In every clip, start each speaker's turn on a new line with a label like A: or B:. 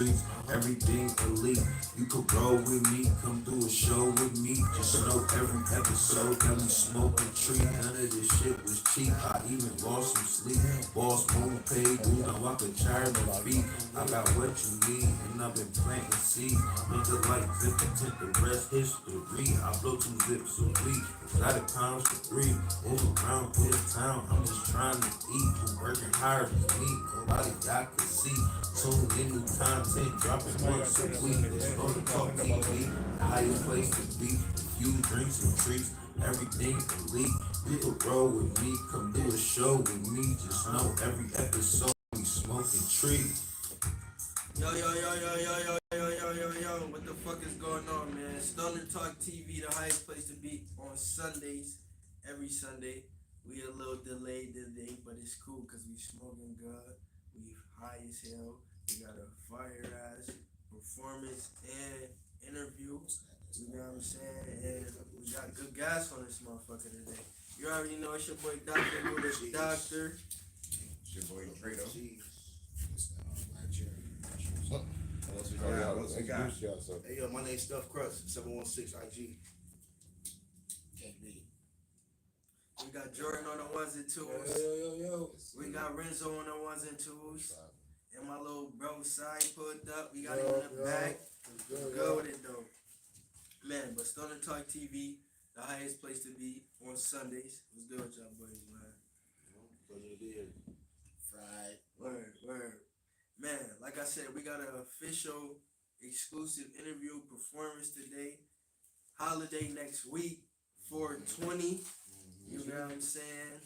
A: Everything elite. You could roll with me, come do a show with me. Just know every episode that we smoke a tree. None of this shit was cheap. I even lost some sleep. Boss won't pay, you know I could charge my feet. I got what you need, and I've been planting seeds. Make the light zip and the rest history. I blow 2 zips a week. Got a pounds for 3. Move around this town. I'm just trying to eat. I'm working hard as me. Nobody y'all can see. Tune in new content, dropping once a week. It's on the Talk TV, the highest place to be. A few drinks and treats, everything elite. You could roll with me, come do a show with me. Just know every episode we smoking trees.
B: Yo, yo, yo, yo, yo, yo, yo, yo, yo, yo, what the fuck is going on, man? Stoner Talk TV, the highest place to be on Sundays, every Sunday. We a little delayed today, but it's cool because we smoking good. We high as hell. We got a fire ass performance and interview. You know what I'm saying? And we got good gas on this motherfucker today. You already know it's your boy Dr. Luda, Doctor.
C: It's your boy Trado.
D: Hey yo, my name's Stuff Crust, 716 IG.
B: We got Jordan on the ones and twos.
D: Yo.
B: We got Renzo on the ones and twos. And my little bro side put up. We got him in the back. Go with it though. Man, but Stoner Talk TV, the highest place to be on Sundays. What's good with y'all boys, man?
D: Pleasure to be here.
B: Fried. Word. Man, like I said, we got an official exclusive interview performance today. Holiday next week, 420. You know what I'm saying?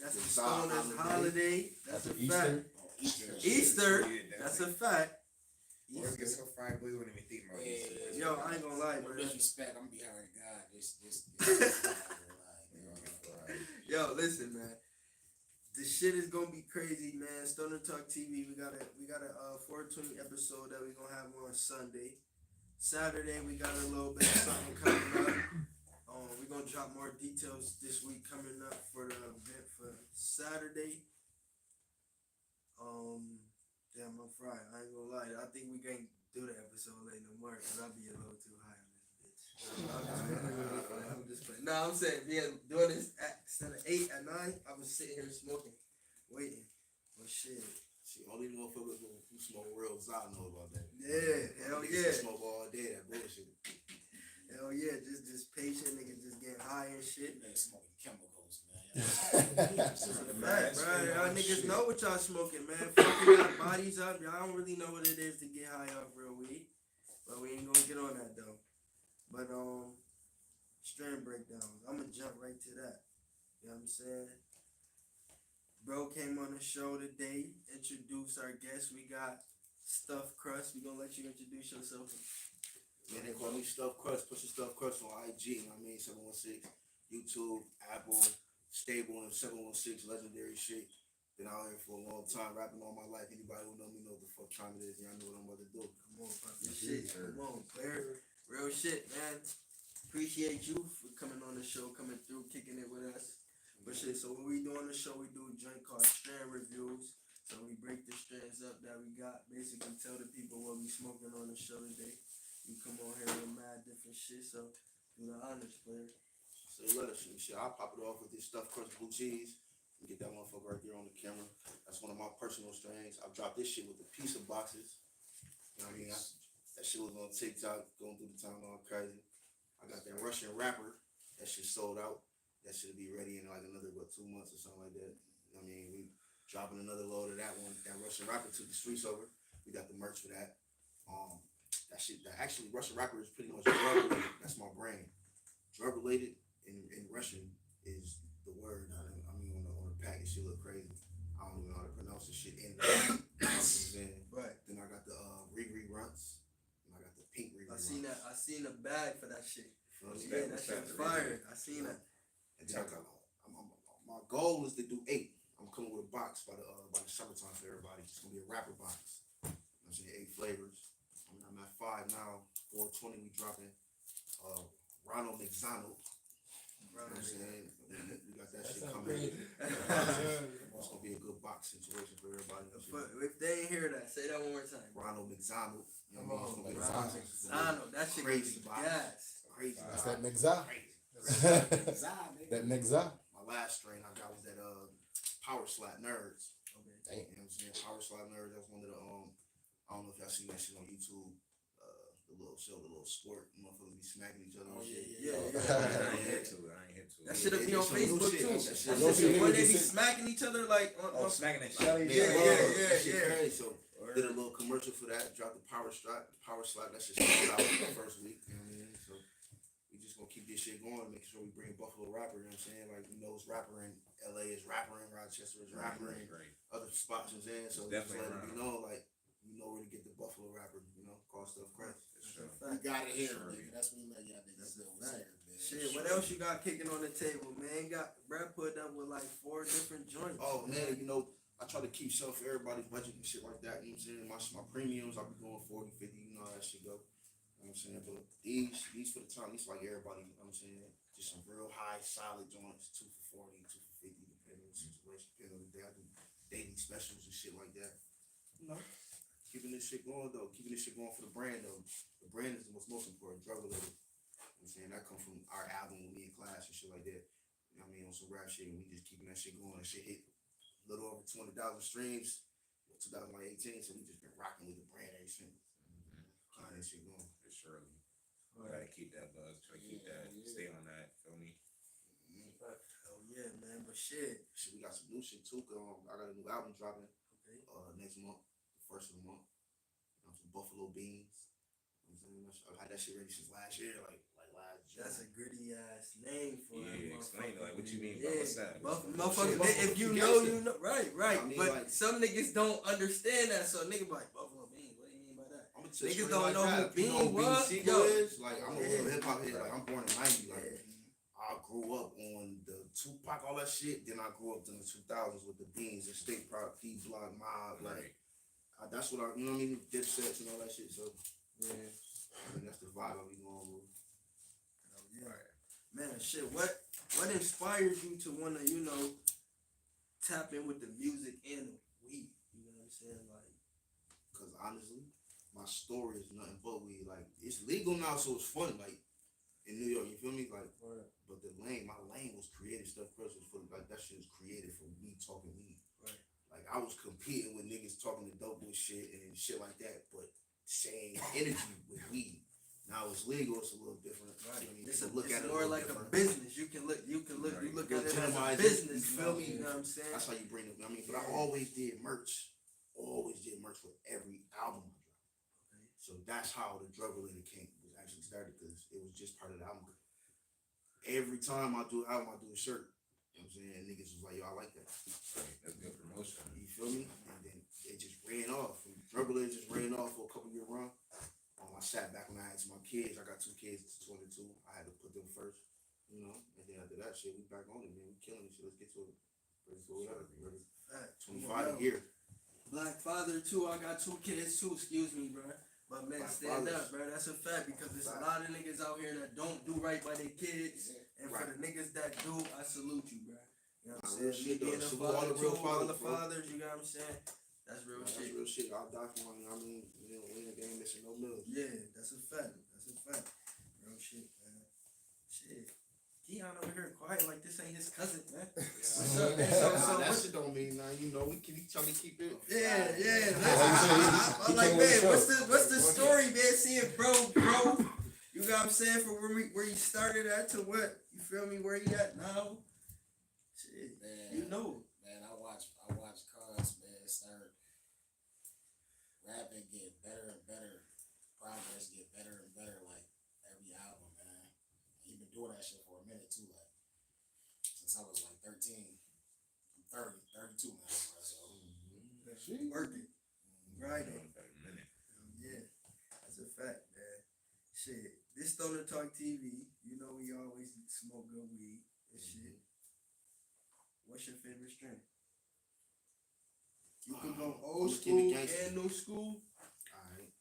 B: That's a Stoner's holiday. That's a fact. Easter. That's a fact.
C: Boys get so fried, boys wouldn't even think about Easter.
B: Yo, I ain't gonna lie,
E: No
B: bro.
E: disrespect, I'm behind God. This
B: Yo, listen, man. The shit is gonna be crazy, man. Stoner Talk TV. We got a 420 episode that we gonna have on Sunday. Saturday we got a little bit of something coming up. We're gonna drop more details this week coming up for the event for Saturday. Damn, I'm fried. I ain't gonna lie. I think we can't do the episode late no more because I'll be a little too high on this bitch. I'm just playing. No, I'm saying doing this instead of 8 at 9. I was sitting here smoking, waiting. But shit.
D: See, only motherfuckers who smoke real I know about that.
B: Yeah, hell yeah.
D: Smoke all day, that bullshit.
B: Hell yeah, just patient niggas just getting high and shit.
E: They smoking chemicals, man.
B: That's a fact, bro. Y'all niggas know what y'all smoking, man. Fucking y'all bodies up. Y'all don't really know what it is to get high off real weed. But we ain't gonna get on that though. But strain breakdowns. I'ma jump right to that. You know what I'm saying? Bro came on the show today, introduce our guest. We got Stuff Crust. We gonna let you introduce yourself.
D: Man, they call me Stuff Crust. Put your Stuff Crust on IG. I mean, 716, YouTube, Apple, Stable, and 716, legendary shit. Been out here for a long time, rapping all my life. Anybody who know me know what the fuck time it is. Y'all know what I'm about to do.
B: Come on, pop your shit. Come on, player. Real shit, man. Appreciate you for coming on the show, coming through, kicking it with us. But shit, so when we do on the show, we do a joint called strand reviews. So we break the strands up that we got. Basically tell the people what we smoking on the show today. You come on here with mad different shit, so do the honors, player.
D: So let us shit. I'll pop it off with this Stuff Crust blue cheese. And get that motherfucker right there on the camera. That's one of my personal strains. I've dropped this shit with a piece of boxes. You know what I mean? That shit was on TikTok, going through the time all crazy. I got that Russian rapper. That shit sold out. That should be ready in like another 2 months or something like that. You know what I mean? We dropping another load of that one. That Russian rapper took the streets over. We got the merch for that. That shit. That actually Russian rapper is pretty much drug related. That's my brain. Drug related in Russian is the word. I mean on the package, shit look crazy. I don't even know how to pronounce the shit in there.
B: Right.
D: Then I got the Riri Runts. And I got the pink Riri
B: I
D: Runts.
B: seen that. I seen the bag for that shit.
D: Yeah,
B: that shit fire. I seen that.
D: And then my goal is to do 8. I'm coming with a box by the summertime for everybody. It's gonna be a rapper box. I'm saying 8 flavors. I'm at 5 now. 420 we dropping. Ronald McDonald. You know what I'm saying? We got that
F: That
D: shit
F: sound
D: coming.
F: crazy.
D: It's gonna be a good box situation for everybody.
B: If they ain't hear that, say that one more time.
D: Ronald McDonald. You know
F: Come
D: what I
F: on,
D: mean? It's
B: Ronald
D: gonna be a box.
B: McDonald, that shit gonna
D: Crazy
B: be
D: box.
B: gas.
D: Crazy.
F: That's
D: box.
F: that Mixza.
D: Crazy.
F: That Mixza.
D: My last strain I got was that Power Slap Nerds.
B: Okay.
D: You know what I'm saying? Power Slap Nerds. That's one of the I don't know if y'all seen that shit on YouTube. The little show, the little sport, motherfuckers be smacking each other.
B: Oh,
D: and shit.
B: yeah.
G: I ain't hit to it.
B: That shit'll be
D: It's
B: on
D: some new
B: Facebook
D: shit.
B: too.
D: That shit-
B: That
F: Those
B: shit
F: niggas
B: when they
F: be
B: be
F: sick.
B: smacking each other like on
G: smacking that shit.
B: Yeah.
D: Crazy. So did a little commercial for that. Dropped the Power Slap. That shit started out the first week. You know what I mean? So we just gonna keep this shit going, making sure we bring Buffalo rapper. You know what I'm saying? Like we know it's rapper in LA, is rapper in Rochester, is rapper in other spots. You know what I'm saying? So just
G: Definitely
D: let it be
G: around.
D: known, like we know where to get the Buffalo rapper. You know, call stuff crazy.
E: We got it here,
G: Sure.
E: nigga. That's what we let y'all niggas know. What's here, man.
B: Shit, what else you got kicking on the table, man? Brad put up with like 4 different joints.
D: Oh man, you know, I try to keep some for everybody's budget and shit like that. You know what I'm saying? My premiums, I'll be going 40, 50, you know how that shit go. You know what I'm saying? But these for the time, these like everybody, you know what I'm saying? Just some real high, solid joints, 2 for 40, 2 for 50, depending on the situation, depending on the day. I do daily specials and shit like that. You know, keeping this shit going though, keeping this shit going for the brand though. The brand is the most important, drug related. You know what I'm saying? That come from our album with me in class and shit like that. You know what I mean? On some rap shit, and we just keeping that shit going. That shit hit a little over 200,000 streams in 2018, so we just been rocking with the brand ever since. Keeping that shit going.
G: Surely. Gotta keep that buzz. Try to keep that. Stay on that. Feel me?
B: Oh yeah, man. But shit.
D: Shit, we got some new shit too. I got a new album dropping
B: Okay.
D: next month, the first of the month. Some Buffalo Beans. You know what I'm saying? I've had that shit ready since last year, like last June.
B: That's a gritty ass name for that
G: Yeah, explain
B: motherfucker.
G: like what you mean by
B: Yeah,
G: what's that?
B: motherfucker.
D: Shit,
B: If you
D: Buffalo
B: know,
D: gangsta.
B: you know. Right.
D: I mean,
B: But
D: like-
B: some niggas don't understand that. So nigga be like Buffalo Beans. What do you mean by that?
D: I'm
B: Niggas don't know who
D: that. You
B: Bean
D: Bean
B: was?
D: Siegel
B: Yo.
D: is? Like, I'm a
B: Yeah.
D: real hip hop head. Like, I'm born in '90. Like,
B: Yeah.
D: I grew up on the Tupac, all that shit. Then I grew up in the 2000s with the Beans, the State Prop, P Block, Mob. Like, that's what I, you know what I mean? Dipsets and all that shit. So,
B: Yeah.
D: I mean, that's the vibe I be going with.
B: Oh, yeah. Man, shit. What inspires you to want to, tap in with the music and the weed? You know what I'm saying? Like,
D: Because honestly, my story is nothing but weed. Like, it's legal now, so it's funny. Like, in New York, you feel me? Like, but my lane was created. Stuff Chris was for, like, that shit was created for me talking weed.
B: Right.
D: Like, I was competing with niggas talking the dope with shit and shit like that, but same energy with weed. Now it's legal, it's a little different.
B: right.
D: I mean,
B: It's,
D: people
B: it's
D: it
B: more
D: little
B: like
D: different.
B: a business. You can look
G: Right.
B: you look at it as a
D: Legitimize it,
B: business.
D: you feel me?
B: You know what I'm saying?
D: That's how you bring it. I mean, but I
B: Yeah.
D: always did merch. Always did merch with every album I dropped.
B: Okay.
D: So that's how the drug related came was actually started because it was just part of the album. Every time I do an album, I do a shirt. You know what I'm saying? Niggas was like, yo, I like that.
G: That's good promotion.
D: You feel me? And then it just ran off. And drug related just ran off for a couple year run. I sat back when I had my kids. I got 2 kids, 22. I had to put them first, you know. And then after that shit, we back on it, man. We killing this shit. Let's get to it. Ready for whatever. Ready.
B: Fact.
D: 25
B: Yo,
D: here.
B: Black father too. I got 2 kids too. Excuse me, bro. But man,
D: Black
B: stand
D: fathers.
B: up, bro. That's a fact because there's a lot of niggas out here that don't do right by their kids, and for
D: Right.
B: the niggas that do, I salute you, bro. You know what I'm
D: Nah, real
B: saying?
D: shit, though.
B: Being a
D: Salute all
B: father
D: the real
B: too, all the
D: fathers, bro.
B: fathers. You know what I'm saying? That's real
D: That's
B: shit.
D: real shit. I'll die for one. I mean, we ain't game missing no millions.
B: Yeah, that's a fact. That's a fact. Real shit, man. Shit. Keon over here quiet like this ain't his cousin, man. What's up, man?
D: Nah, that
B: what-
D: shit don't mean nothing. You know, we trying to keep it.
B: Yeah. Listen,
F: he
B: I'm like,
F: came with
B: man,
F: the
B: what's the story, man? Seeing bro, you know what I'm saying? From where you started at to what, you feel me? Where you at now? Shit,
E: Man,
B: you know.
E: Man, I watch Cuz, man, start rapping, get better and better. Progress get better and better, like every album, man. And he been doing that shit for a minute too, like since I was like 13. I'm 32 now, bro. So
B: Working, grinding.
G: About a minute.
B: Yeah, that's a fact, man. Shit, this Stoner Talk TV, you know we always smoke good weed and shit. What's your favorite strain? You can go old
D: Let's keep
B: school
D: it gangsta.
B: and new school.
D: Alright.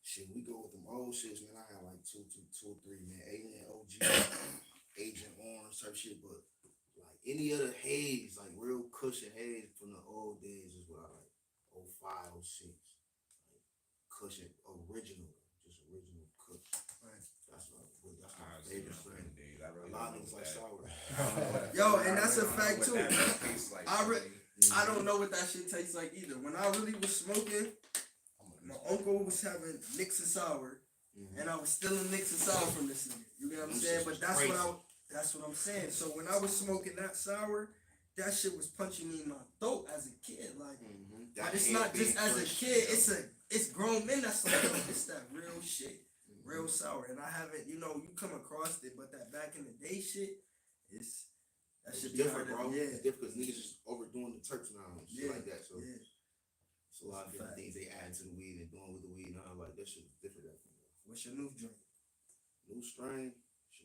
D: Shit, we go with them old shits, man. I had like two or three, man. Alien OG. Agent Orange type shit, but like any other haze, like real cushion haze from the old days is what I like. 05, 06. Like cushion original, just original kush.
B: Right.
D: That's my
G: I was
D: favorite
G: saying,
D: strain.
G: days. I really
D: A lot of
G: don't
D: niggas
G: know
D: like
G: that.
D: sour.
B: Yo, and that's a fact, too.
G: Like,
B: I don't know what that shit tastes like either. When I really was smoking, my uncle was having Nix and Sour, and I was stealing Nix and Sour from this nigga. You get what I'm saying? But that's what I'm saying. So when I was smoking that sour, that shit was punching me in my throat as a kid. Like, but it's not just as a kid. It's grown men that's like, it's that real shit, real sour. And I haven't, you come across it, but that back in the day shit, that
D: It's
B: shit
D: different,
B: hard to-
D: bro.
B: Yeah,
D: It's different because niggas just overdoing the Turks now and shit
B: Yeah,
D: like that. So
B: yeah.
D: it's a lot of different things they add to the weed and doing with the weed now. Like that shit is different. That thing.
B: What's your new joint?
D: New strain,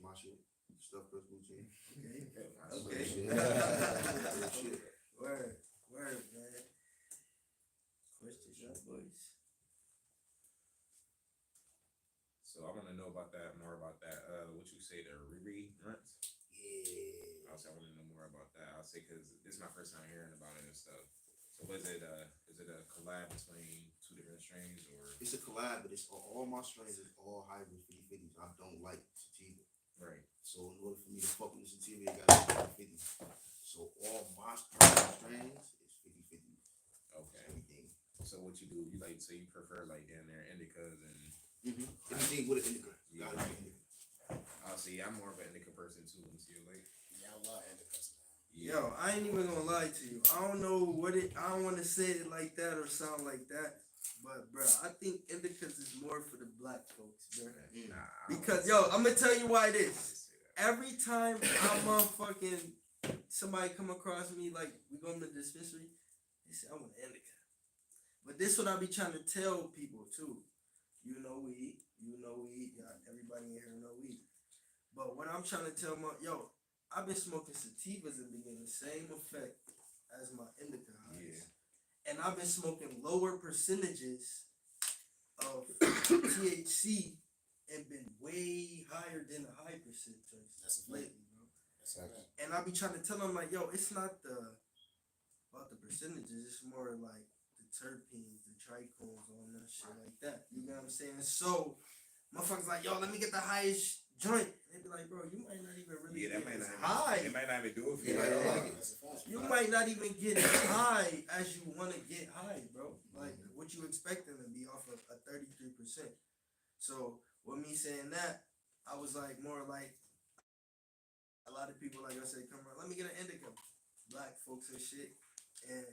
D: my shit, stuff Chris Boutique.
B: Okay.
D: Okay.
B: Okay. Word, man. Questions, young boys.
G: So I want to know about that, more about that. What you say, the Riri rinse?
D: Yeah.
G: I want to know more about that. I'll say because this is my first time hearing about it and stuff. So is it a collab between two different strains or?
D: It's a collab, but it's all my strains is all hybrid 50/50s. I don't like sativa.
G: Right.
D: So in order for me to fuck with the sativa, it gotta be 50. So all my strains is 50/50.
G: Okay.
D: Everything.
G: So what you do? You prefer like down there indicas and.
D: Anything with an indica.
G: Yeah.
D: Gotta be indica.
G: I'll see. I'm more of an indica person too. Let me see your lake.
E: Yeah, I love indicas.
B: Yo, I ain't even gonna lie to you. I don't know I don't want to say it like that or sound like that, but bro, I think indicas is more for the black folks, bro.
G: Nah.
B: Because yo, I'm gonna tell you why it is. Every time I motherfucking somebody come across me, like we go to the dispensary, they say I want an indica. But this what I be trying to tell people too. You know weed, yeah, everybody in here know weed. But what I'm trying to tell I've been smoking sativas and been getting the same effect as my indica highs.
G: Yeah.
B: And I've been smoking lower percentages of THC and been way higher than the high percentage
E: That's a fact.
B: lately, bro.
E: That's a fact.
B: And I be trying to tell them like, yo, it's not about the percentages, it's more like the terpenes, the trichomes, all that shit like that. You know what I'm saying? So motherfuckers like, yo, let me get the highest joint. They be like, bro, you might not even really
G: Yeah, that
B: get
G: might
B: as
G: not.
B: high.
G: It might not even do it for
D: Yeah,
G: you.
D: I don't
G: Like,
D: like it.
E: That's a fact.
B: You might not even get as high as you want to get high, bro. Like what you expecting to be off of a 33%. So with me saying that, I was like more like a lot of people, like I said, come around, let me get an indica, black folks and shit. And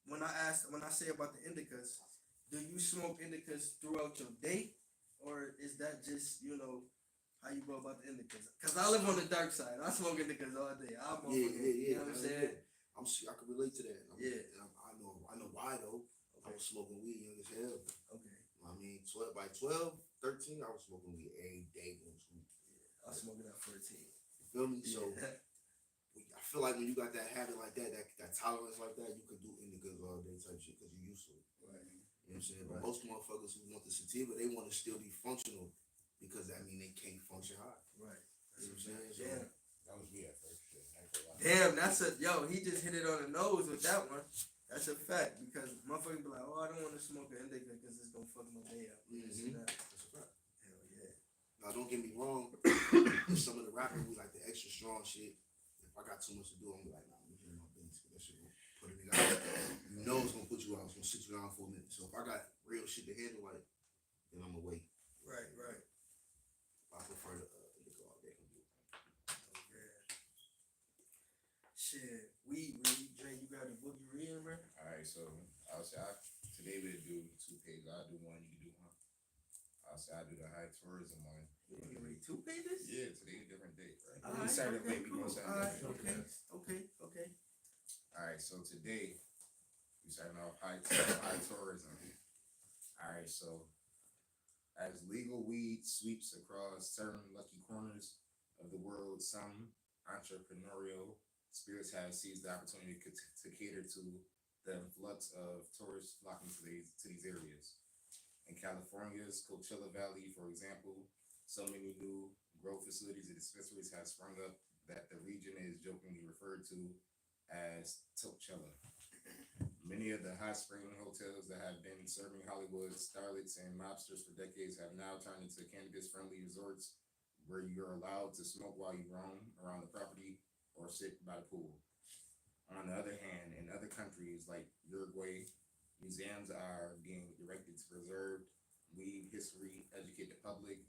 B: when I say about the indicas, do you smoke indicas throughout your day, or is that just how you go about the indicas? Cause I live on the dark side. I smoke indicas all day. You know what I'm saying?
D: I can relate to that.
B: Yeah.
D: And I know why though. I was smoking weed young as hell.
B: Okay.
D: I mean, 12 by 12, 13, I was smoking weed every day.
B: I was smoking at 14.
D: You feel me? So
B: Yeah.
D: I feel like when you got that habit like that tolerance like that, you could do indicas all day type shit because you're used to it.
B: Right.
D: You know what I'm saying? But
B: Right.
D: most motherfuckers who want the sativa, they want to still be functional because that mean they can't function high.
B: Right.
D: You know what I'm saying? So,
B: Damn.
F: That was me at first. Shit. I ain't gonna lie.
B: Damn, he just hit it on the nose with that one. That's a fact because motherfuckers be like, oh, I don't want to smoke an indica because it's gonna fuck my day up. This and that.
D: that's a fact.
B: Hell yeah.
D: Now, don't get me wrong. Some of the rappers we like the extra strong shit. If I got too much to do, I'm like, nah, I'm gonna my business. That shit gonna put a nigga out. You know it's gonna put you out. It's gonna sit you down for a minute. So if I got real shit to handle, like, then I'm gonna wait.
B: Right.
D: I prefer the indica all day.
B: Oh, yeah. Shit. Weed, Dre, you got a book you reading, bro?
G: Alright, so I'll say today we'll do 2 pages. I'll do one, you can do one. I'll say I'll do the high tourism one.
B: You can read 2 pages?
G: Yeah, today's a different date, right?
B: All
G: We
B: right,
G: started
B: okay,
G: late, we
B: cool.
G: gonna start
B: All right,
G: different.
B: okay.
G: Alright, so today we starting off high tourism. Alright, so as legal weed sweeps across certain lucky corners of the world, some entrepreneurial spirits have seized the opportunity to cater to the influx of tourists flocking to these areas. In California's Coachella Valley, for example, so many new grow facilities and dispensaries have sprung up that the region is jokingly referred to as Coachella. Many of the hot spring hotels that have been serving Hollywood starlets and mobsters for decades have now turned into cannabis-friendly resorts where you're allowed to smoke while you roam around the property or sit by the pool. On the other hand, in other countries like Uruguay, museums are being directed to preserve weed history, educate the public,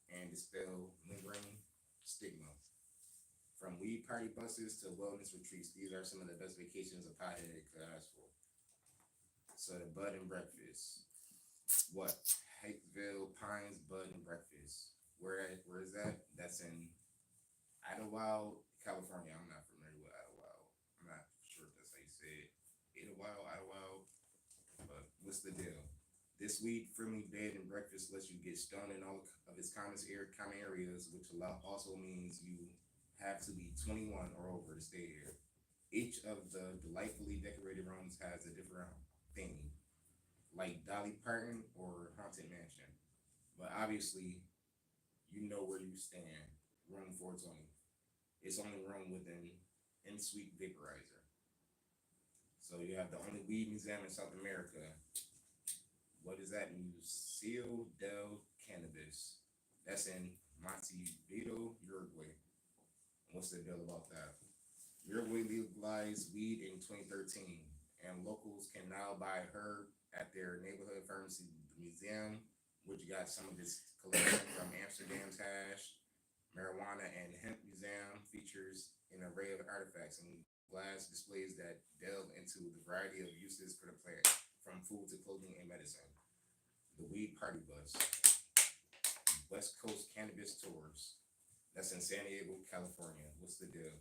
G: and dispel lingering stigma. From weed party buses to wellness retreats, these are some of the best vacations a pothead could ask for. So the Bud and Breakfast. What? Hapeville Pines Bud and Breakfast. Where is that? That's in Idlewild, California. I'm not familiar with Idlewild. I'm not sure if that's how you say it. Idlewild. But what's the deal? This weed-friendly bed and breakfast lets you get stoned in all of its common areas, which also means you have to be 21 or over to stay here. Each of the delightfully decorated rooms has a different theme, like Dolly Parton or Haunted Mansion. But obviously, you know where you stand. Room 420. It's only room with an in-suite vaporizer. So you have the only weed museum in South America. What is that? Museo del Cannabis. That's in Montevideo, Uruguay. What's the deal about that? Uruguay legalized weed in 2013, and locals can now buy herb at their neighborhood pharmacy museum, which got some of its collection from Amsterdam's hash, marijuana, and hemp museum features an array of artifacts and glass displays that delve into the variety of uses for the plant, from food to clothing and medicine. The Weed Party Bus. West Coast Cannabis Tours. That's in San Diego, California. What's the deal?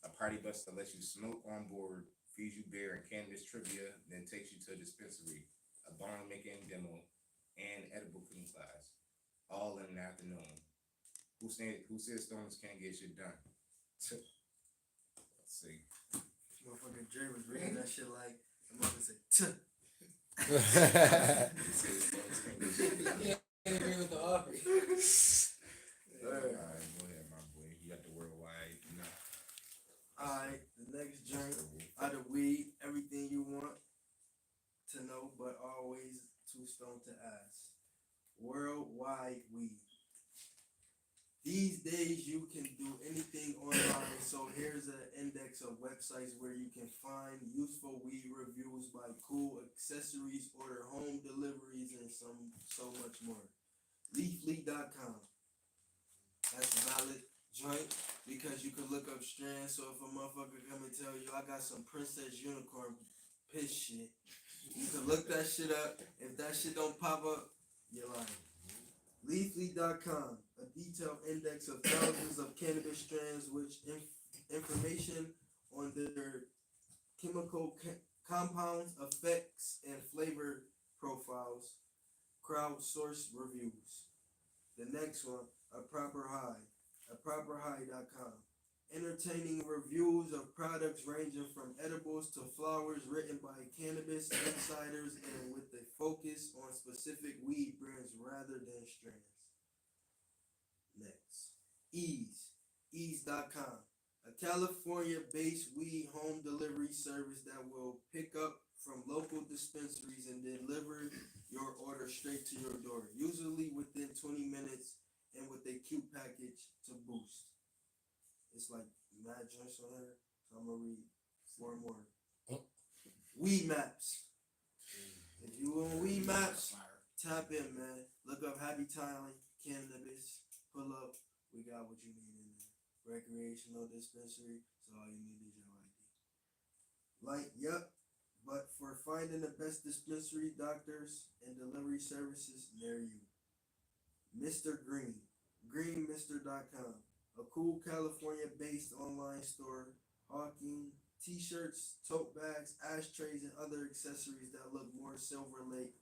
G: A party bus that lets you smoke on board, feeds you beer and cannabis trivia, then takes you to a dispensary, a bong making demo, and edible cooking class, all in the afternoon. Who says stoners can't get shit done? Let's see.
B: Motherfucking Dre was reading that shit like the mother said, "Tuh."
G: Who says stoners can't get shit done?
E: Yeah, I agree with the offer.
G: All right, go ahead, my boy. You got the worldwide, you know.
B: Alright, the next joint out of weed, everything you want to know, but always too stoned to ask. Worldwide weed. These days you can do anything online, so here's an index of websites where you can find useful weed reviews by cool accessories, order home deliveries, and so much more. Leafly.com. That's a valid joint because you can look up strands. So if a motherfucker come and tell you I got some Princess Unicorn piss shit, you can look that shit up. If that shit don't pop up, you're lying. Leafly.com, a detailed index of thousands of cannabis strands, which information on their chemical compounds, effects, and flavor profiles. Crowdsourced reviews. The next one, A Proper High, aproperhigh.com. Entertaining reviews of products ranging from edibles to flowers written by cannabis insiders and with a focus on specific weed brands rather than strands. Next, ease.com. A California-based weed home delivery service that will pick up from local dispensaries and deliver your order straight to your door, usually within 20 minutes and with a cute package to boost. It's like mad joints on here, so I'm gonna read 4 more. Weed Maps. If you on Weed Maps, tap in, man. Look up Happy Time Cannabis. Pull up. We got what you need in there. Recreational dispensary, so all you need is your ID. Yep. But for finding the best dispensary, doctors, and delivery services near you. Mr. Green. GreenMr.com. A cool California-based online store hawking t-shirts, tote bags, ashtrays, and other accessories that look more Silver Lake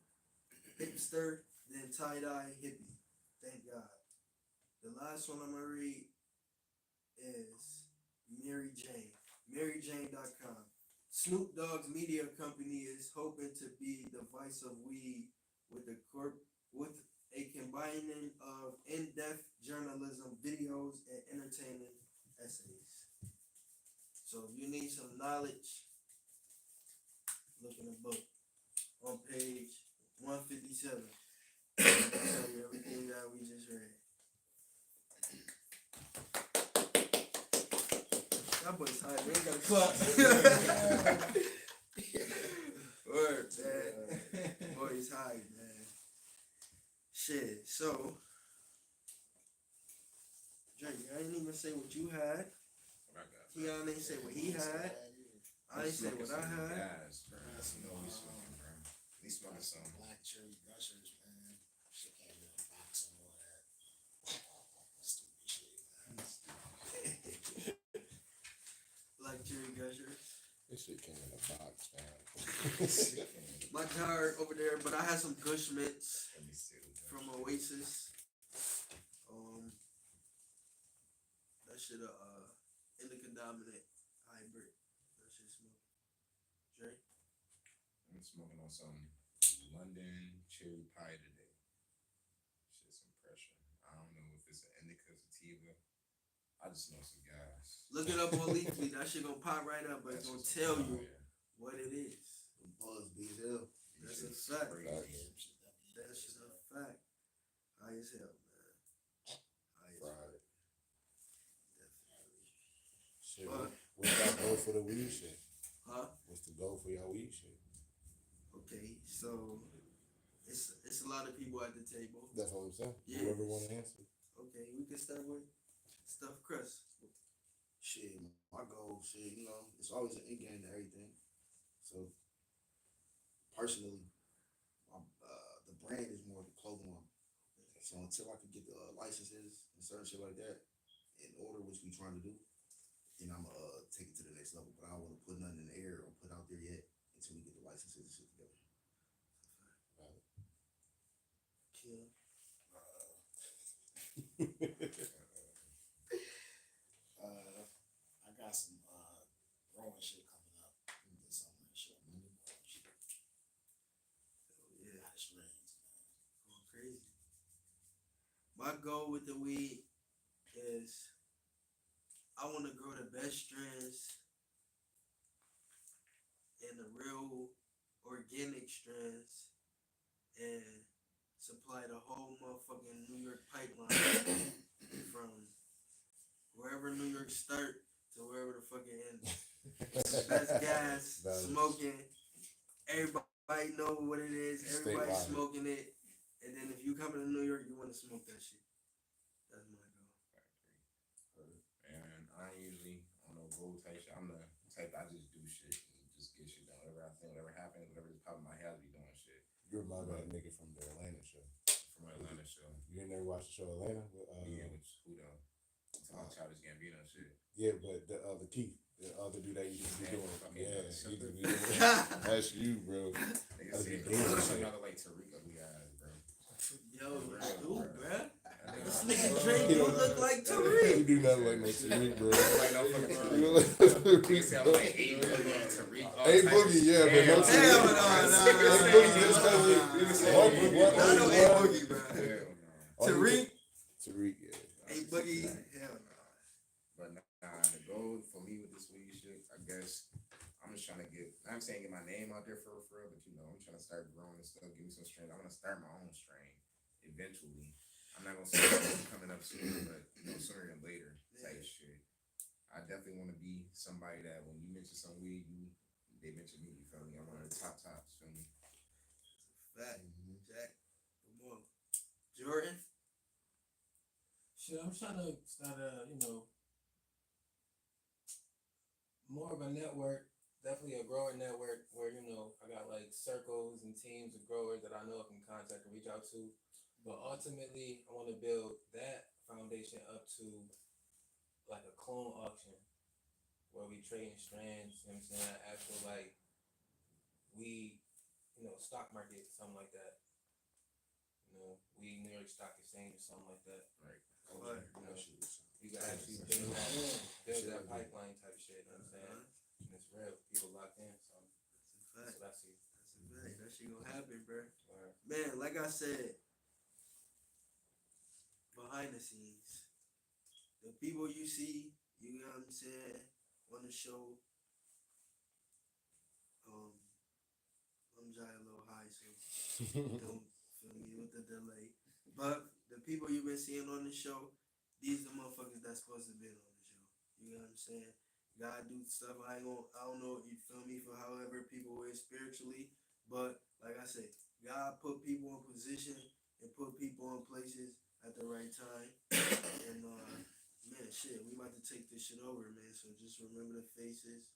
B: hipster than tie-dye hippie. Thank God. The last one I'm going to read is Mary Jane. MaryJane.com. Snoop Dogg's media company is hoping to be the vice of weed with a combining of in-depth journalism, video So if you need some knowledge, look in the book on page 157. I'll tell you everything that we just read. That boy's high. We ain't got a clock. Word, man. Boy's high, man. Shit. So, Drake, I ain't even say what you had.
G: What I got?
B: Keon ain't say what he had. I ain't say what I had.
G: Guys, bro. You know we smoking, bro. We smoking some.
E: Black cherry gushers, man. Shit came in a box and all that. Stupid shit, man.
B: Like Jerry Gusher.
F: This shit came in a box, man.
B: My card over there, but I had some Gush Mints
G: Let me see.
B: from Oasis. That shit indica dominant hybrid. That shit smoke. Dre?
G: I'm smoking on some London cherry pie today. Shit, some pressure. I don't know if it's an indica sativa. I just know some guys.
B: Look it up on Leafly. That shit gonna pop right up, but it's gonna tell you what it is.
D: The buzz be hell.
B: That's a fact.
G: Crazy.
B: That's just a fact. High as hell, man. High as hell.
F: Fried.
B: Definitely.
F: Shit, what's that goal for the weed shit?
B: Huh?
F: What's the goal for your weed shit?
B: Okay, so it's a lot of people at the table.
F: That's what I'm saying.
B: Yeah.
F: Whoever want to answer.
B: Okay, we can start with Stuff Chris.
D: Shit, my goal, shit, you know, it's always an end game to everything. So, personally, the brand is more the clothing line. So until I can get the licenses and certain shit like that in order, which we trying to do, then I'm take it to the next level. But I don't want to put nothing in the air or put out there yet until we get the licenses and shit together.
B: Kill.
E: I got some growing shit coming up in the summer and shit. Growing shit.
B: Yeah,
E: Got strains, man.
B: going crazy. My goal with the weed is I want to grow the best strands and the real organic strands and supply the whole motherfucking New York pipeline from wherever New York start to wherever the fucking end. Best gas,
F: Valid.
B: smoking. Everybody know what it is. Everybody
F: Statewide.
B: smoking it. And then if you come to New York, you want to smoke that shit. That's my goal.
G: And I ain't usually on no goal type shit. I'm the type I just do shit and just get shit done. Whatever I think, whatever happens, whatever is popping my head, I be doing shit.
F: You remind me of that nigga from the Atlanta show.
G: From my Atlanta show.
F: You ain't never watched the show Atlanta? With,
G: Yeah, which who though? Childish Gambino shit.
F: yeah, but the other Keith, the other dude that you used to be
G: Yeah,
F: doing.
G: fucking
F: Yeah,
G: yeah,
F: he used to be doing. That's you, bro.
G: Nigga
F: That'd
G: said,
F: be dangerous.
G: another like Tariq ugly eyes, bro.
B: Yo, you, bruh.
G: That
B: This
G: nigga-
B: nigga Drake, you look like
F: You
B: Tariq.
F: do not like no Tariq, bro.
G: Like no fucking
F: You
G: Tariq.
F: look like
G: Nigga said I'm
F: Tariq.
G: like Tariq. all
F: Hey,
G: type of
F: Boogie,
G: shit.
F: yeah, but no
G: like,
B: Hell
F: Tariq.
B: no,
F: Hey, Boogie, just cause
B: I know A Boogie, bro.
G: Hell no.
B: Tariq,
F: Tariq, yeah.
B: A Boogie, hell no.
G: But nah, the goal for me with this weed shit, I guess, I'm just trying to I'm saying get my name out there for real, but you know, I'm trying to start growing and stuff, give me some strain. I'm gonna start my own strain eventually. I'm not gonna say it's coming up soon, but you know, sooner than later type shit. I definitely want to be somebody that when you mention some weed, they mention me. You feel me? I'm one of the top tops. Feel me?
B: Fat, Jack, come on. Jordan,
H: Shit, I'm trying to start more of a network, definitely a growing network where, I got like circles and teams of growers that I know I can contact and reach out to. But ultimately, I want to build that foundation up to like a clone auction where we trade in strands, you know what I'm saying? Actual like weed, stock market, something like that. Weed New York Stock Exchange or something like that.
G: Right.
H: You can actually build that pipeline type shit, you know what I'm saying? And it's real, people locked in, so
B: that's a
H: that's
B: fact.
H: what I see.
B: That's a fact. That shit gonna happen, bro.
H: Or,
B: Man, like I said, behind the scenes, the people you see, you know what I'm saying, on the show. I'm trying a little high, so don't feel me with the delay. But the people you've been seeing on the show, these the motherfuckers that's supposed to be on the show. You know what I'm saying? God do stuff. I don't know if you feel me for however people is spiritually, but like I said, God put people in position and put people in places at the right time. And man, shit, we about to take this shit over, man. So just remember the faces.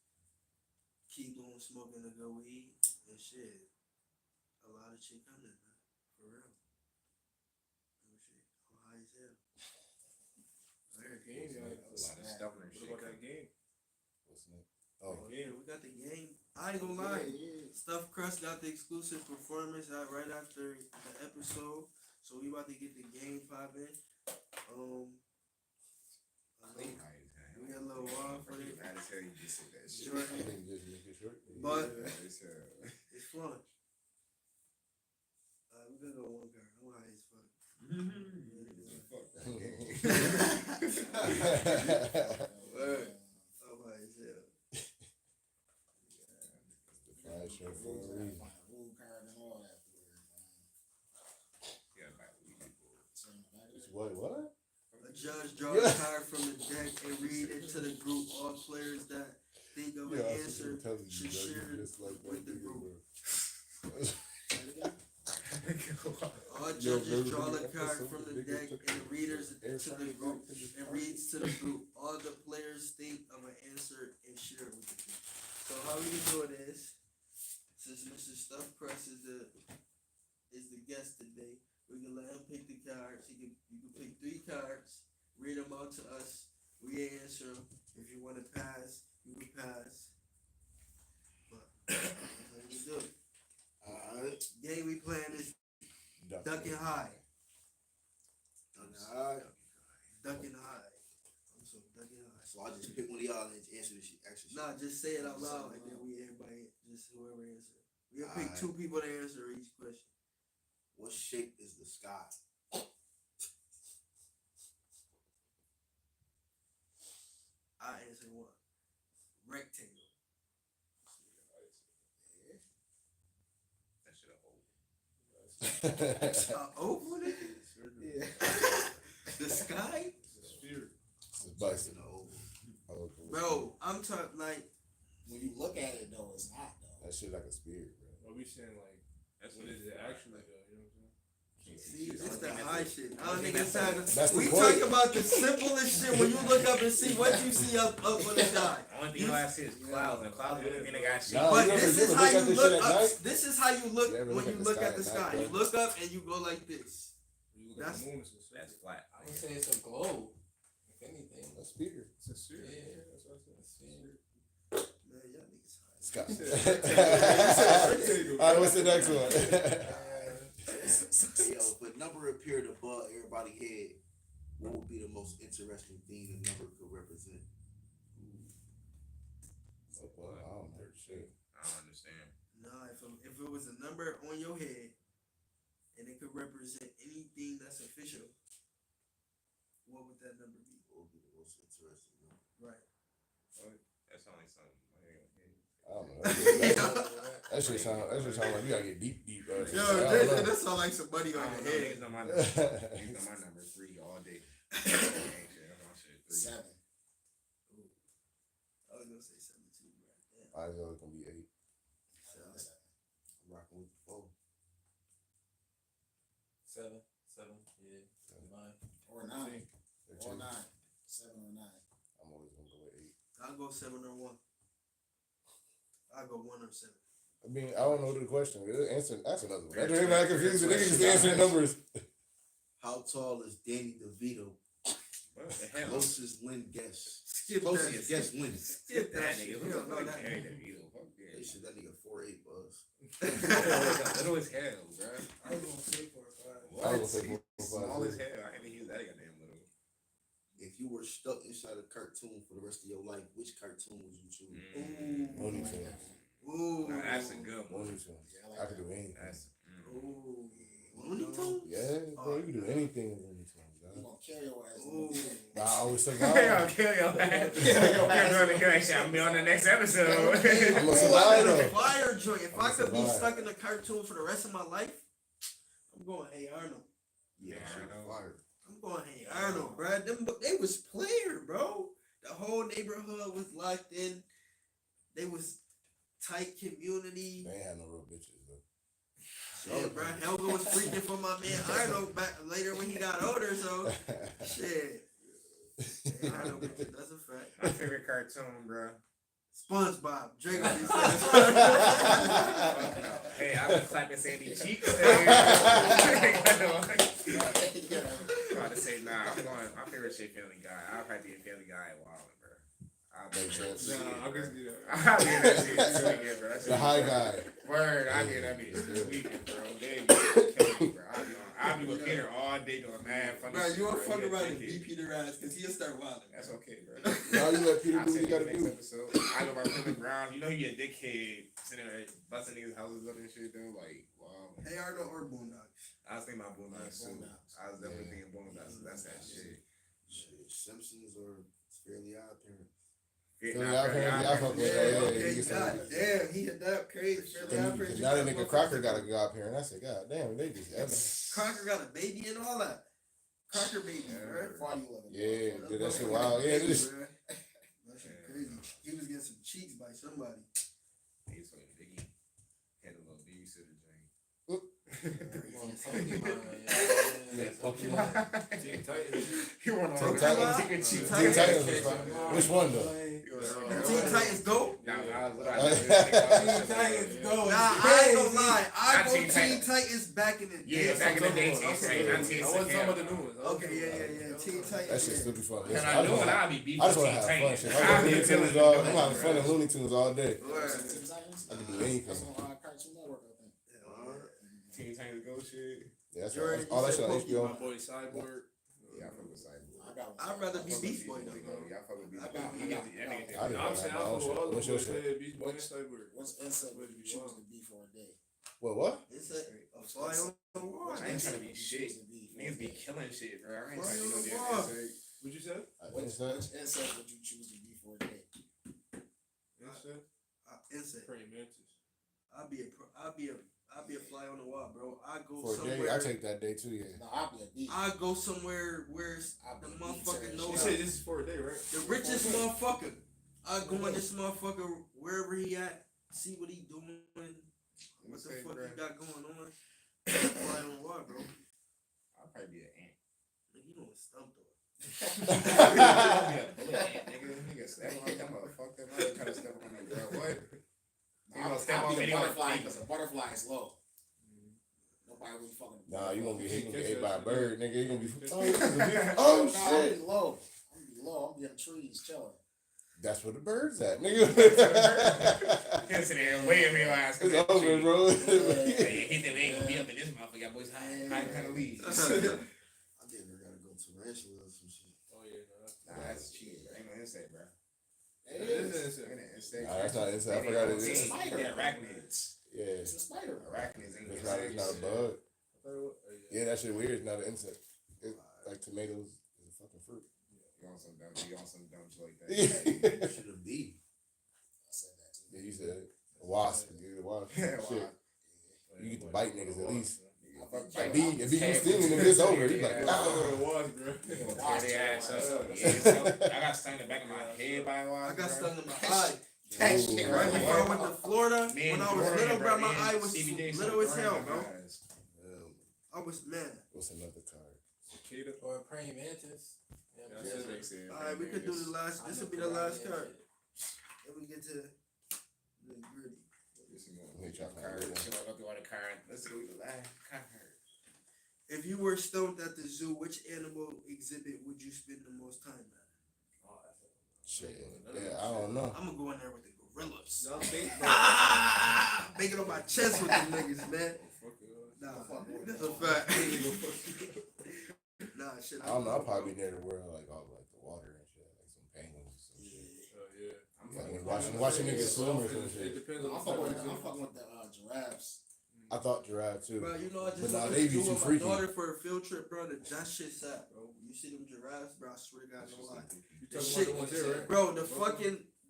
B: Keep on smoking the good weed and shit. A lot of shit coming, man. For real. No shit. I'm high as hell.
H: Game,
G: A lot of stubborn
H: What
G: shit.
H: about that game?
F: What's next?
B: Oh
F: Oh,
B: yeah, we got the game. I ain't gonna lie. Stuff Crust got the exclusive performance right after the episode, so we about to get the game popping.
G: Clean high as hell.
B: We got a little wild for it.
G: Mad as hell you just said that shit.
B: Sure.
F: I think just make it short.
B: But
G: Mad as hell.
B: it's fun. We gonna go one card. I'm high as fuck.
G: Fuck that game.
B: Word. I'm high as hell.
F: The fire shirt for a reason.
E: Rule card and all that for it, man.
G: Yeah, like we people.
E: So in the back of
F: It's
E: it,
F: what?
B: A judge draw a card from the deck and read it to the group. All players that think of an
F: Yeah, I was
B: answer
F: just telling you,
B: should
F: bro.
B: share
F: You just like
B: with
F: that
B: the
F: nigga,
B: group.
F: bro.
B: All
F: Yo,
B: judges draw
F: remember
B: a
F: the
B: card
F: episode
B: from the
F: the nigga
B: deck
F: took
B: and the readers
F: air
B: to the
F: fryer
B: group
F: back to the
B: and reads to the group. All the players think of an answer and share it with the group. So how we can do it is, since Mr. Stuff Press is the guest today, we can let him pick the cards. You can pick 3 cards, read them out to us. We answer them. If you want to pass, you can pass. But that's how you do it.
D: Alright.
B: Game we playing is Ducking High.
D: Alright.
B: Ducking High. So Ducking High.
D: So I just pick one of y'all and answer this shit. Actually,
B: Nah, just say it out loud and then everybody, just whoever answer. We'll pick
D: Alright.
B: 2 people to answer each question.
D: What shape is the sky?
B: I answer 1. Rectangle.
G: That shit a hole.
B: Oval nigga?
D: Yeah.
B: The sky?
F: It's
D: Based
F: bison.
D: in the oval.
B: Bro, I'm talking like,
E: when you look at it though, it's not though.
F: That shit like a spirit, bro.
H: Are we saying like
G: That's
H: what is it actually though? You know what I'm saying?
B: see, this the high shit. I don't think it's time to,
F: That's the
B: we
F: point.
B: talking about the simplest shit when you look up and see what you see up on the sky.
G: Only thing I see is clouds, and clouds really think they got shit.
F: Nah,
B: But
F: you ever-
B: this
F: you
B: is
F: ever
B: how
F: look at
B: you
F: this
B: look
F: shit at
B: up.
F: night?
B: This is how you look
F: You ever
B: when you look at the sky. You
F: bro?
B: look up and you go like this.
H: You look
B: That's-
H: at the moon, it's a
G: That's
H: circle.
G: flat.
H: I would say it's a globe. If anything,
F: A spirit.
H: it's a sphere. Yeah, that's what I said. A sphere.
B: Man, y'all niggas high.
F: Sky.
H: Rectangle.
F: Alright, what's the next one?
D: Yo, if a number appeared above everybody's head, what would be the most interesting thing the number could represent?
F: Well, I don't know. Shit.
G: I don't understand.
B: Nah, if it was a number on your head and it could represent anything that's official, what would that number be?
D: What would be the most interesting number?
B: Right.
G: That's only something.
F: I don't know. That shit sound like you gotta get deep.
B: Yo,
F: I don't know.
B: that sound like some money
G: I
B: on
G: don't
B: your
G: know.
B: head.
G: Niggas know my number. Niggas know my number 3 all day. That's my shit. 3.
E: 7.
B: I was gonna say 72, bro. Damn.
F: I know it's gonna be 8.
D: I'm rocking with the 4.
H: 7. 7. Yeah. 9.
E: Or 9. Or 9. 7 or 9.
F: I'm always gonna go with 8.
B: I'll go 7 or 1. I'll go 1 or 7.
F: I mean, I don't know the question. Answer. That's another one. That ain't that confusing. Niggas just answering numbers.
D: How tall is Danny DeVito?
G: What the hell?
D: Closest win guess.
B: Skip
D: Closest guess win.
B: Skip
G: That
B: that
G: nigga.
B: shit.
G: Who
B: You
G: the
B: don't know
G: fuck
B: that.
G: carried that Vito? Fuck
D: They
G: yeah.
D: said that nigga 4'8" buzz.
G: Little as hell, bro.
B: I was gonna say 4 or 5.
G: What?
F: I was gonna say
G: He's
F: 4 or 5,
G: small as
F: too.
G: hell. I can't use that goddamn little.
D: If you were stuck inside a cartoon for the rest of your life, which cartoon would you choose?
F: Looney Tunes.
B: Ooh.
G: Nah, that's a good one.
F: Looney Tunes.
E: Yeah,
F: I could do anything.
G: That's
B: Ooh.
D: Looney Tunes?
F: Yeah, bro, you can do anything with Looney Tunes,
E: You
F: dog.
E: gonna kill your ass.
B: Ooh.
F: Nah, I would
G: Yo,
F: survive.
G: kill your ass. I'm gonna be on the next episode.
F: I'm a
B: Ooh,
F: survivor.
B: I got a fire joint. If
F: I'm
B: I
F: a
B: could be
F: survivor.
B: stuck in a cartoon for the rest of my life, I'm going Hey Arnold.
D: Yeah,
G: I know.
D: fire.
B: I'm going Hey Arnold, bro. They was player, bro. The whole neighborhood was locked in. They was tight community.
F: They ain't had no real bitches though.
B: Yeah, bro. Helga was freaking for my man Arnold back later when he got older. So shit. Hey Arnold, that's a fact.
G: My favorite cartoon, bro.
B: SpongeBob. Draco be saying
G: Hey, I've been clapping Sandy Cheeks. I'm about to say, nah, I'm going. My favorite shit, Family Guy. I'll probably be a Family Guy and Wildin', bro.
F: Makes sense.
G: I'll be in that shit this weekend, bro. That shit
F: The high
G: be-
F: guy.
G: Word, I be in that bitch this weekend, bro. They killing me, bro. I'll be with Peter all day doing mad funny
B: bro,
G: shit,
B: you won't
G: bro.
B: fuck
G: He a
B: around and
G: dickhead.
B: beat Peter ass because he'll start wilding.
G: That's okay, bro.
F: Now you let Peter
G: I'll
F: do what
G: say
F: you gotta
G: next
F: do.
G: episode. I know about Plymouth Brown. You know he a dickhead sitting there busting niggas' houses up and shit though. Like, wow.
B: Hey Arnold or Boondocks.
G: I was thinking about Boondocks too.
E: Boondocks.
G: I was definitely thinking Boondocks. That's that shit.
D: Shit, Simpsons or Fairly Odd Parents.
F: Fairly Odd Parents, yeah, I fuck with that. Yeah,
B: Okay,
F: you
B: you
F: get
B: got
F: some-
B: it. Damn, he hit that crazy.
F: Now that nigga Crocker got a god parent. I said, God damn, they just
B: Crocker got a baby and all that. Crocker baby, bro.
E: Before you live in
F: yeah,
E: Buffalo.
F: dude, that shit wild. Yeah, this.
B: That shit crazy. He was getting some cheeks by somebody.
G: He's fucking Biggie. Had a little babysitter joint.
H: Pokemon. Teen Titans.
G: He went on
F: Teen
G: a
F: Titans.
G: chicken cheek.
F: Teen Titans was fun. Which one though?
B: Teen Titans go?
G: Nah,
H: Teen Titans go.
B: Nah, I ain't gonna lie. I
G: Not
B: go
G: Teen
B: Teen
G: Titans.
B: Titans back in the day.
G: Yeah, back in the day, Teen
B: Okay,
G: Titans, not Teen
H: I wasn't talking about the
G: Titans.
H: new ones.
B: Okay, yeah. Teen
F: That
B: Titans.
F: shit still be fun.
G: And
F: Listen,
G: I knew when I'd be beefing
F: I just want
G: Teen
F: to have fun.
G: Titans.
F: Shit.
G: I'd
F: I'm
G: be
F: Looney
G: feeling
F: Tunes all. I'm
G: good,
F: having fun
G: bro.
F: in Looney Tunes all day.
B: Word.
E: Teen Titans?
F: I can do anything.
E: That's on Cartoon Network, I think.
G: Teen Titans go shit.
F: Yeah, that's
B: Jordan,
F: all that
B: you
F: shit on
B: said
F: HBO.
H: My boy Cyborg.
G: Yeah, I fuck with Cyborg.
E: I got one.
B: I'd rather be Beast Boy though.
G: Yeah, I fuck with Beast
E: I got-
G: Boy. He got the that nigga
F: I
G: did-
F: didn't
H: I'm
F: have
H: saying
F: my
H: I
F: own
H: fuck with
F: shit.
H: all the
F: What's your
H: boys.
F: shit?
H: Yeah, Beast Boy and Cyborg.
E: What's insect would you choose to be for a day?
F: What?
B: It's a fly on the wall.
G: I ain't trying to be
E: You
G: shit.
E: choose to be for a
G: Niggas be
E: day.
G: killing shit, bro. I ain't
B: Why
G: trying to
B: you
G: be no
B: on the
G: damn
B: wall?
G: insect.
H: What you said?
E: Which
F: Insect?
E: insect would you choose to be for a day?
H: Insect?
B: Insect.
H: Praying mantis.
B: I'll be a fly on the wall, bro. I go
F: For a day,
B: somewhere.
F: I take that day too. Yeah.
E: No, I'll be a bee.
B: I go somewhere where
E: I'll
B: the
E: be a bee
B: motherfucker
E: too.
B: knows
H: You said this is for a day, right?
B: the richest motherfucker. I go in this motherfucker wherever he at, see what he doing, what the
G: Say,
B: fuck
G: bro.
B: he got going on. Fly on the wall, bro.
G: I'll probably be an ant.
B: Nigga, you don't stump though.
G: I'll be a bullet ant, nigga. Nigga, step on that motherfucker. I'm not trying to step on me, bro. What? You gonna step on
E: I'll be
G: me
E: a
G: anyway?
E: butterfly because a butterfly is low. Nobody really fucking.
F: Nah, you gonna get hit. You gonna get ate by a
H: Catch that
F: bird, nigga. You gonna be. Oh,
E: No,
F: oh
E: I'm
F: shit.
E: be low. I'm be low. I'm be in the trees chilling.
F: That's where the birds at, nigga.
G: Can't sit there and wait at me last.
F: It's over, bro.
G: Hey, hit them ain't gonna be up in this motherfucker. Y'all boys high kind of leave.
D: I think we gotta go tarantula or some shit.
H: Oh yeah, no, that's
G: Nah, that's cheating. Bro. Ain't no insect, bro.
E: It
H: It
E: is.
H: is.
G: Ain't an insect.
F: Nah, that's not insect. I forgot it is.
E: It's a spider.
G: Yeah, arachnids.
F: Yeah,
E: It's a spider.
G: Arachnids ain't
F: it's not. It's not a
G: insects.
F: bug.
H: yeah.
F: Yeah, that shit weird. It's not an insect. It's like tomatoes is a fucking fruit.
G: You on some dumb shit like that.
F: Yeah,
D: Should have be.
E: I said that too.
F: you said it. A wasp. You get a wasp.
G: Yeah,
F: Shit. You get to bite niggas at least.
E: Like,
F: If he stinging them, it's over. He's like,
H: I
F: ah.
H: fuck with the wasp, bro.
G: Tear their ass up. Yeah, so I got stung in the back of my head by a wasp.
B: I got
G: bro.
B: stung in my eye.
E: That shit
F: Ooh.
B: Right
E: right
B: before I went to Florida,
G: Me
B: when
G: and
B: I was
G: Jordan,
B: little, bro, my
G: me and
B: eye was
G: CBJ
B: little as
G: started
B: hell,
G: burning
B: bro.
G: my eyes.
B: I was mad.
F: What's another card?
H: Cicada.
I: Or a praying mantis.
H: Yeah, that's what they said.
B: Alright, we could do the last. This will be the last card. Then we get to the gritty.
F: Let me try to find
G: Card.
F: it.
G: Chill out, go through all the card. Let's go to the last card.
B: If you were stoned at the zoo, which animal exhibit would you spend the most time at?
F: Shit. Yeah, I don't know.
B: I'm gonna go in there with the gorillas.
H: No, think,
B: Banging on my chest with them niggas, man. Nah, that's a fact. Nah, shit.
F: I don't know. I'll probably be near the world, like all like the water and shit, like some penguins or some shit.
H: yeah.
F: Like, watching niggas swim or some
H: It
F: shit.
H: depends
E: I'm
H: on the
E: fucking
H: type of
E: with the giraffes.
F: I thought giraffe too.
B: Bro, you know I just
F: But nah,
B: went
F: they
B: to
F: be
B: do
F: too
B: with my
F: freaky.
B: daughter for a field trip, bro. That shit sad, bro. You see them giraffes, bro? I swear to God, no lie.
H: You
B: The
H: talking
B: shit,
H: about the ones here, right?
B: bro.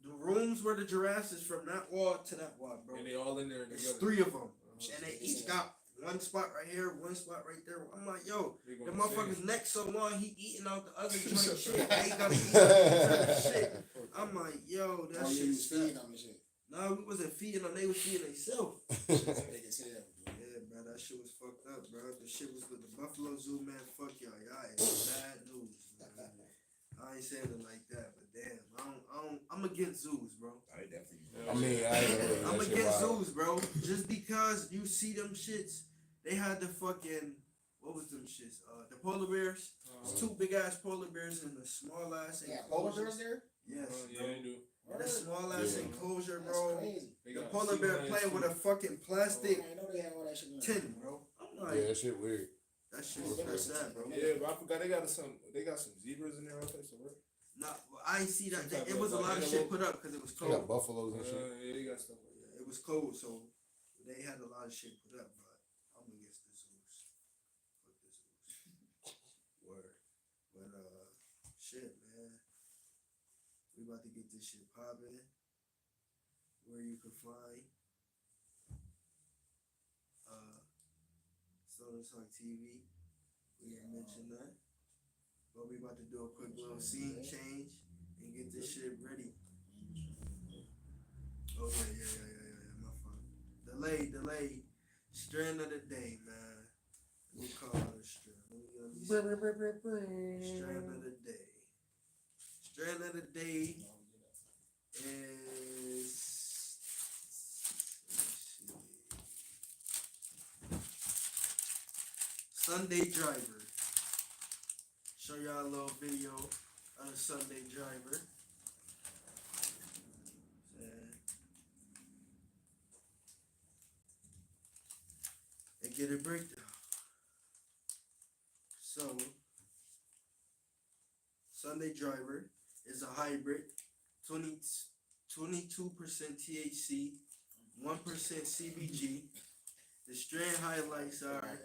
B: The rooms where the giraffes is from that wall to that wall, bro.
H: And they all in there
B: It's
H: together.
B: 3 of them,
H: Uh-huh.
B: and they each got one spot right here, one spot right there. I'm like, yo,
H: They
B: the
H: gonna
B: motherfucker's neck so long, he eating out the other joint shit.
E: Shit.
B: They gotta eat out shit. I'm like, yo, that
E: Oh, yeah,
B: shit
E: you was
B: sad.
E: feeding on the shit.
B: No, we wasn't feeding them. They was feeding themselves.
E: They can tell, dude.
B: Yeah, bro, that shit was fucked up, bro. The shit was with the Buffalo Zoo, man. Fuck y'all, it's bad news. Man. I ain't saying it like that, but damn, I'm against zoos, bro.
G: I definitely.
F: I mean, I ain't gonna
B: I'm
F: that shit
B: against
F: wild.
B: zoos, bro. Just because you see them shits, they had the fucking what was them shits? The polar bears. It's 2 big ass polar bears in a small ass
E: Yeah,
B: enclosure.
E: polar bears there?
B: Yes,
H: Yeah,
B: bro.
H: they do.
B: In a small ass
F: Yeah.
B: enclosure,
E: That's
B: bro.
E: crazy.
H: They
B: The
H: got
B: polar
H: sea
B: bear
H: lions,
B: playing
H: too.
B: with a fucking plastic
E: I know they have all that shit in there.
B: tin, bro. I'm like,
F: Yeah, that shit weird.
B: that shit was pretty sad, bro.
H: Yeah, but I forgot they got some zebras in there. All types of work.
B: Nah, well, I ain't see that.
H: Some type
B: It was a
H: of,
B: lot of
H: like,
B: shit put up because it was
F: They got
B: cold.
F: buffaloes and shit.
H: Yeah, they got stuff like that.
B: Yeah, it was cold, so they had a lot of shit put up. But I'm against the zoos. Fuck the zoos. Word. But shit, man. We about to get this shit popping. Where you can find Stoner Talk TV. We didn't mention that. But we about to do a quick little scene change and get this shit ready. Oh yeah, my fault. Delay. Strand of the day, man. We call it a strand. Let me see. Strand of the day. Strand of the day is. Let me see. Sunday Driver. Show y'all a little video of the Sunday Driver. And get a breakdown. So, Sunday Driver is a hybrid, 22% THC, 1% CBG. The strand highlights are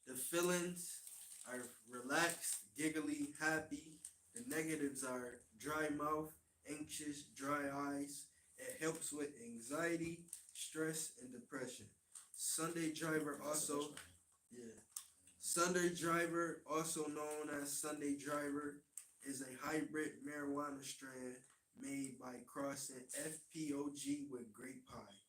B: the feelings are relaxed, giggly, happy. The negatives are dry mouth, anxious, dry eyes. It helps with anxiety, stress, and depression. Sunday Driver also known as Sunday Driver, is a hybrid marijuana strand made by crossing FPOG with grape pie.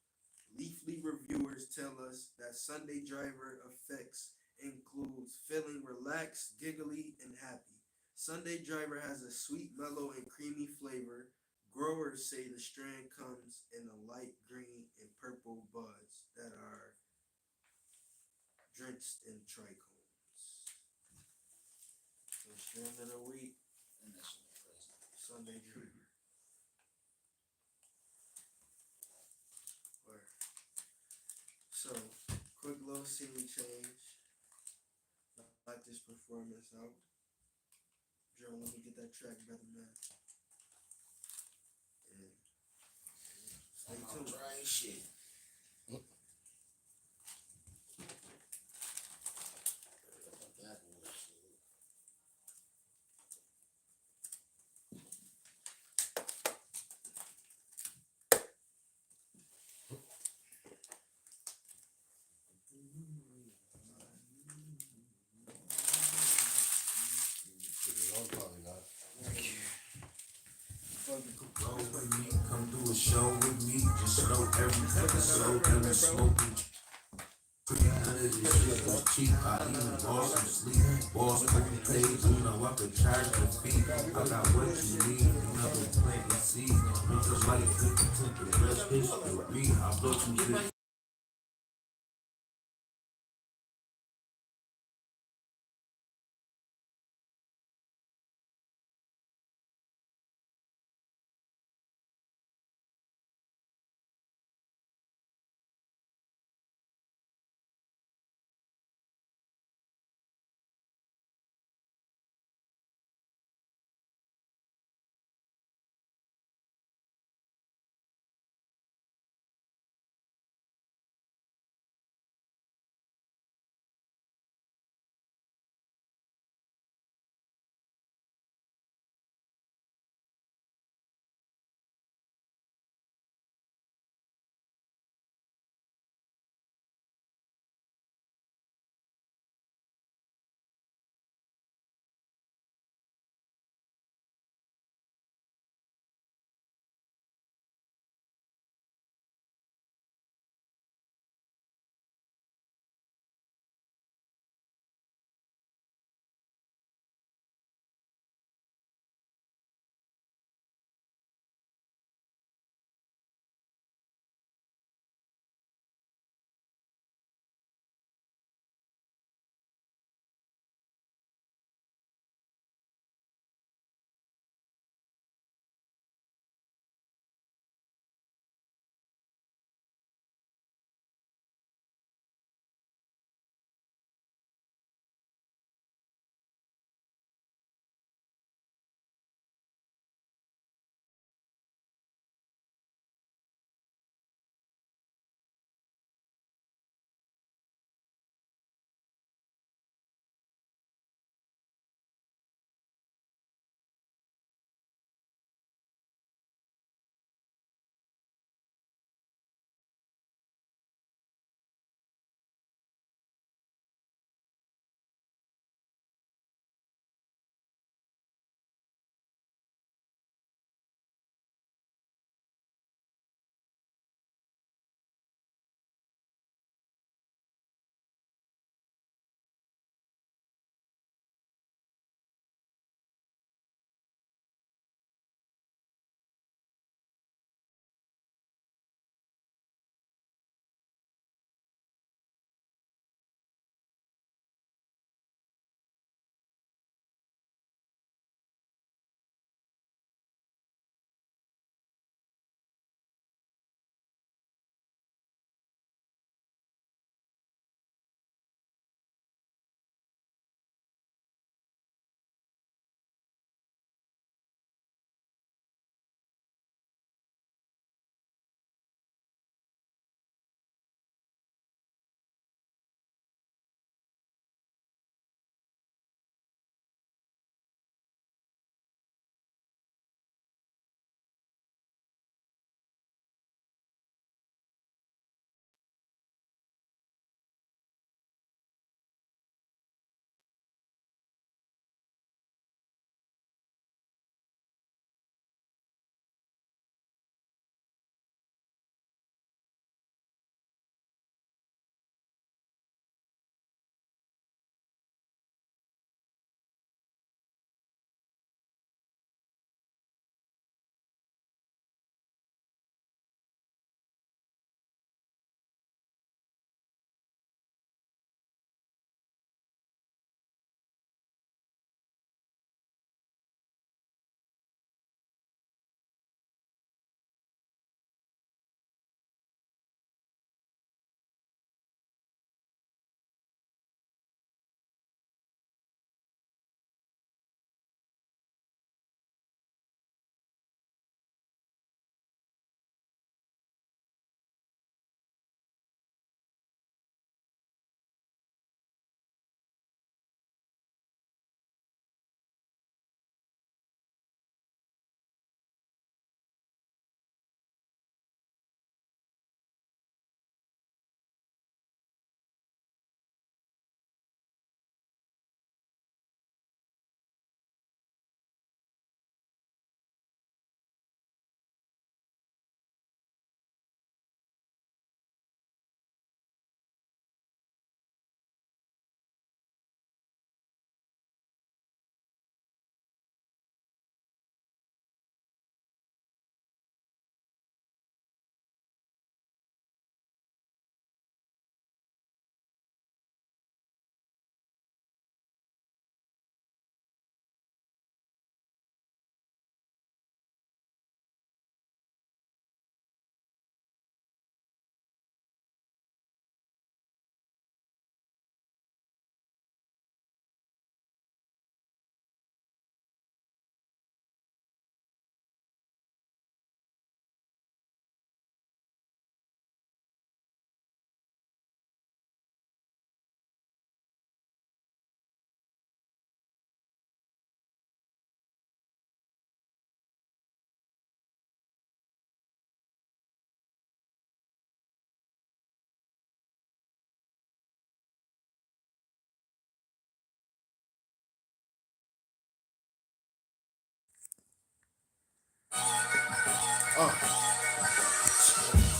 B: Leafly reviewers tell us that Sunday Driver effects includes feeling relaxed, giggly, and happy. Sunday Driver has a sweet, mellow, and creamy flavor. Growers say the strand comes in a light green and purple buds that are drenched in trichomes. So strand of the week,
E: And that shit was crazy.
B: Sunday Driver. Word. So, quick little scene change. Like this performance out. Joe, let me get that track better, man. Yeah. Stay
E: I'm
B: tuned.
E: dry as shit. That bullshit.
F: I'm probably not.
A: Go with me, come do a show with me. Just know every episode that we smoking. 300 this shit was cheap. I even lost some sleep. Boss moving paid, you know I could charge the fee. I got what you need, another plant and seed. With the light, the rest history. I built you this.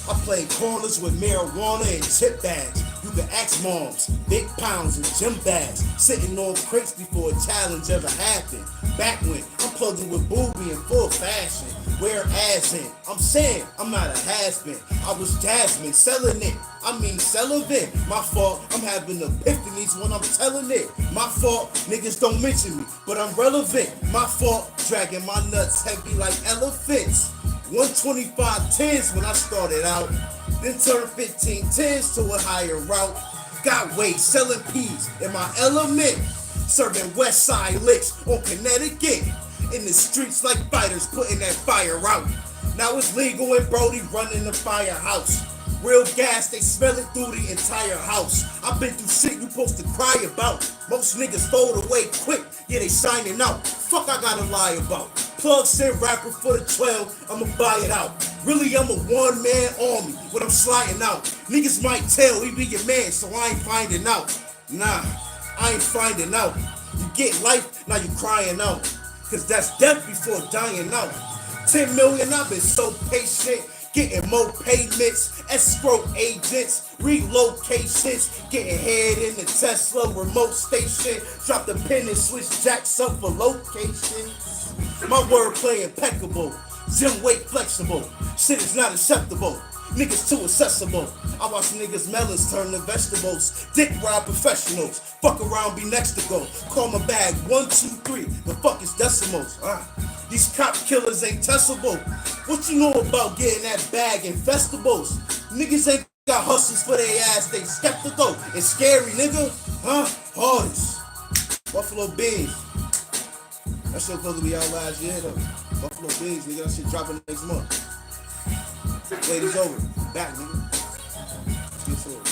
E: I play corners with marijuana and chip bags. You can ask moms, big pounds and gym bags. Sitting on crates before a challenge ever happened. Back when I'm plugging with booby in full fashion. Wear ass in. I'm saying I'm not a has-been. I was Jasmine selling it. I mean celibate. My fault. I'm having epiphanies when I'm telling it. My fault. Niggas don't mention me, but I'm relevant. My fault. Dragging my nuts heavy like elephants. 125 tens when I started out. Then turned 15 tens to a higher route. Got weight selling peas in my element. Serving West Side licks on Connecticut. In the streets like fighters putting that fire out. Now it's legal and Brody running the firehouse. Real gas, they smell it through the entire house. I've been through shit you supposed to cry about. Most niggas fold away quick, yeah they signing out. Fuck I gotta lie about. Plug said rapper for the 12, I'ma buy it out. Really I'm a one-man army when I'm sliding out. Niggas might tell he be your man, so I ain't finding out. Nah, I ain't finding out. You get life, now you crying out. Cause that's death before dying out. 10 million, I've been so patient. Getting more payments, escrow agents, relocations, getting head in the Tesla remote station. Drop the pin and switch jacks up for locations. My wordplay impeccable, gym weight flexible. Shit is not acceptable. Niggas too accessible. I watch niggas melons turn to vegetables. Dick ride professionals. Fuck around, be next to go. Call my bag 1, 2, 3. The fuck is decimals? These cop killers ain't testable. What you know about getting that bag in festivals? Niggas ain't got hustles for their ass. They skeptical and scary, nigga. Hardest. Buffalo Beans. That shit supposed to be out last year though. Buffalo Beans, nigga. That shit dropping next month. Wait, it's over. Back, nigga. Let's get to it.